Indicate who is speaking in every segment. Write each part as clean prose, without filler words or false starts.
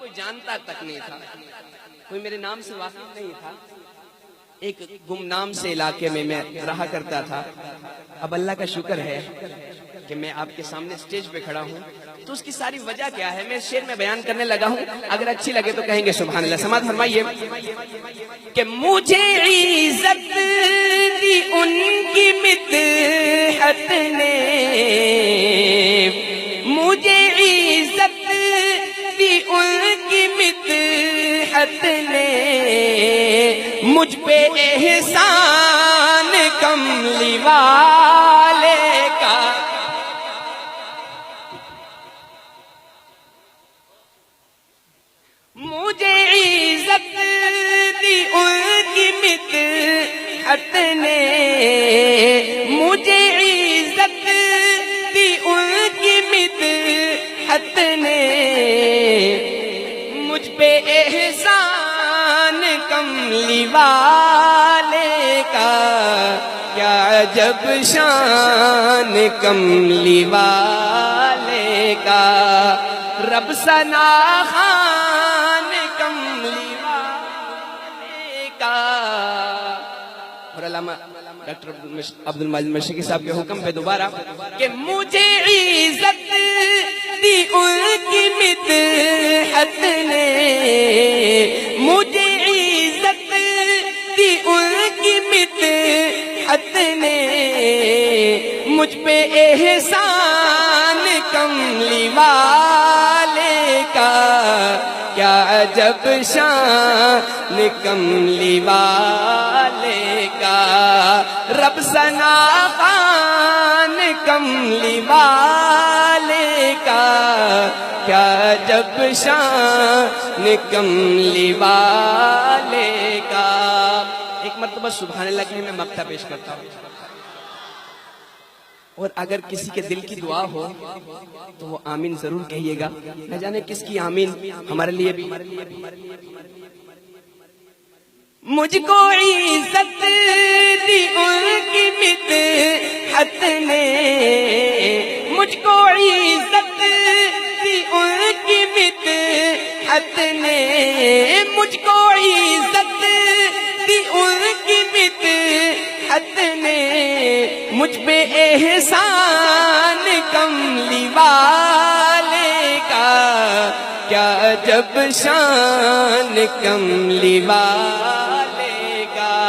Speaker 1: کوئی جانتا تک نہیں تھا، کوئی میرے نام سے واقف نہیں تھا. ایک گمنام سے علاقے میں رہا کرتا تھا. اب اللہ کا شکر ہے کہ میں آپ کے سامنے سٹیج پہ کھڑا ہوں. تو اس کی ساری وجہ کیا ہے میں شعر میں بیان کرنے لگا ہوں. اگر اچھی لگے تو کہیں گے سبحان اللہ. سماعت فرمائیے کہ مجھے عزت دی ان کی مدحت نے، مجھے عزت دی ان کی مدحت نے، مجھ پہ احسان کملی والے کا. مجھے عزت دی ان کی مدحت نے، مجھے عزت دی ان کی مدحت نے، مجھ پہ احسان کملی والے کا. کیا عجب شان کملی والے کا، رب ثنا خان کملی والے کا. اور علامہ ڈاکٹر عبد المجید مشرقی صاحب کے حکم پہ دوبارہ کہ مجھے عزت دی ان کی مدحت نے، مجھے عزت دی ان کی مدحت نے، مجھ پہ احسان کملی والے کا. کیا عجب شان کملی والے کا، رب ثنا خان کملی والے کا. کیا عجب شان کملی والے کا. ایک مرتبہ سبحان اللہ کے لیے میں مقطع پیش کرتا ہوں. اور اگر کسی کے دل کی دعا ہو تو وہ آمین ضرور کہیے گا. نہ جانے کس کی آمین ہمارے لیے بھی. مجھ کو عزت دی ان کی مدحت نے، مجھ کو عزت دی ان کی مدحت نے، مجھ کو عزت دی ان کی مدحت نے، مجھ پہ احسان کملی والے کا. کیا عجب شان کملی والے کا،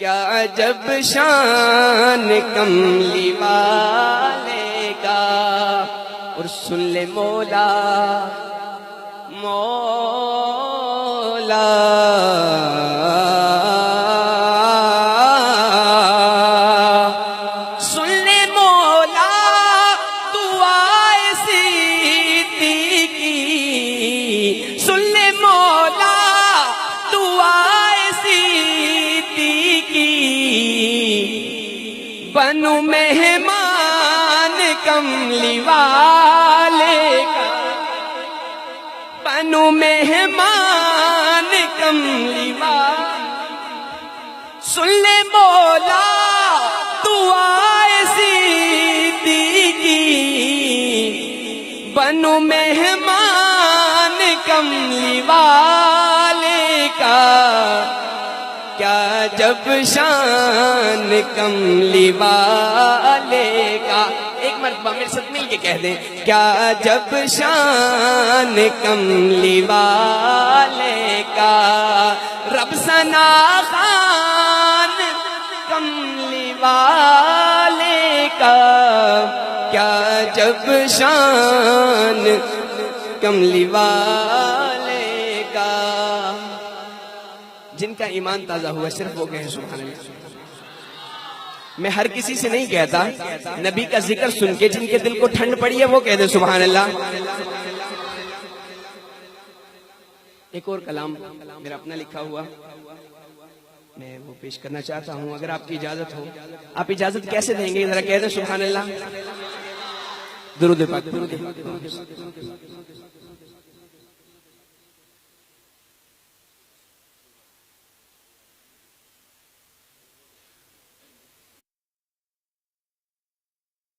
Speaker 1: کیا عجب شان کملی والے کا. اور سن لے مولا مولا سن لے مولا دعائے صدیقی، سن لے مولا دعائے صدیقی. بنو مہمان کملی والے کا، بنو مہمان کملی والے. سن لے مولا دعائے صدیقی، بنو مہمان کملی والے کا. کیا جب شان کملی والے کا. ایک مرتبہ میرے ساتھ مل کے کہہ دیں کیا جب شان کملی والے کا، رب ثنا خان کملی والے کا. کیا جب شان کملی والے کا. جن کا ایمان تازہ ہوا صرف وہ کہیں سبحان اللہ. میں ہر کسی سے نہیں کہتا، نبی کا ذکر سن کے جن کے دل کو ٹھنڈ پڑی ہے وہ کہہ دے سبحان اللہ. ایک اور کلام میرا اپنا لکھا ہوا میں وہ پیش کرنا چاہتا ہوں، اگر آپ کی اجازت ہو. آپ اجازت کیسے دیں گے؟ ذرا کہہ دیں سبحان اللہ. درود پاک.